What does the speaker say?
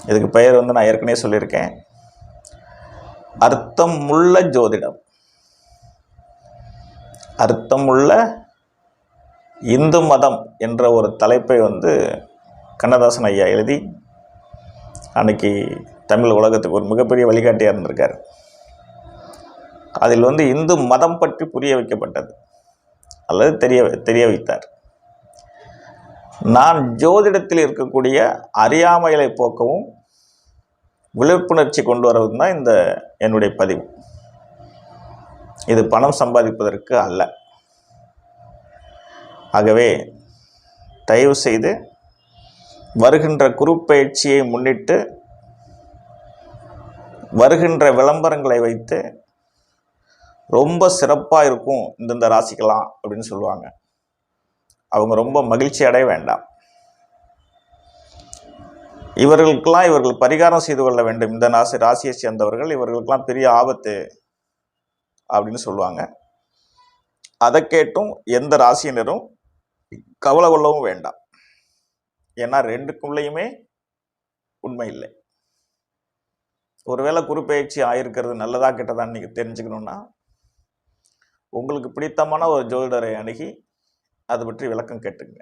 இதுக்கு பெயர் நான் ஏற்கனவே சொல்லியிருக்கேன், அர்த்தமுள்ள ஜோதிடம். அர்த்தமுள்ள இந்து மதம் என்ற ஒரு தலைப்பை கண்ணதாசன் ஐயா எழுதி அன்னைக்கு தமிழ் உலகத்துக்கு ஒரு மிகப்பெரிய வழிகாட்டியாக இருந்திருக்கார். அதில் இந்து மதம் பற்றி புரிய வைக்கப்பட்டது அல்லது தெரிய வைத்தார். நான் ஜோதிடத்தில் இருக்கக்கூடிய அறியாமைகளை போக்கவும் விழிப்புணர்ச்சி கொண்டு வரவும் தான் இந்த என்னுடைய பதிவு. இது பணம் சம்பாதிப்பதற்கு அல்ல. ஆகவே தயவு செய்து வருகின்ற குருப்பெயர்ச்சியை முன்னிட்டு வருகின்ற விளம்பரங்களை வைத்து ரொம்ப சிறப்பாக இருக்கும் இந்தந்த ராசிக்கலாம் அப்படின்னு சொல்லுவாங்க. அவங்க ரொம்ப மகிழ்ச்சி அடைய வேண்டாம். இவர்கள் பரிகாரம் செய்து கொள்ள வேண்டும். இந்த ராசியை சேர்ந்தவர்கள் இவர்களுக்கெல்லாம் பெரிய ஆபத்து அப்படின்னு சொல்லுவாங்க. அதை கேட்டும் எந்த ராசியினரும் கவலை கொள்ளவும் வேண்டாம். ஏன்னா ரெண்டுக்குள்ளேயுமே உண்மை இல்லை. ஒருவேளை குருப்பெயர்ச்சி ஆயிருக்கிறது நல்லதா கெட்டதான்னு நீங்கள் தெரிஞ்சுக்கணுன்னா உங்களுக்கு பிடித்தமான ஒரு ஜோதிடரை அணுகி அதை பற்றி விளக்கம் கேட்டுங்க.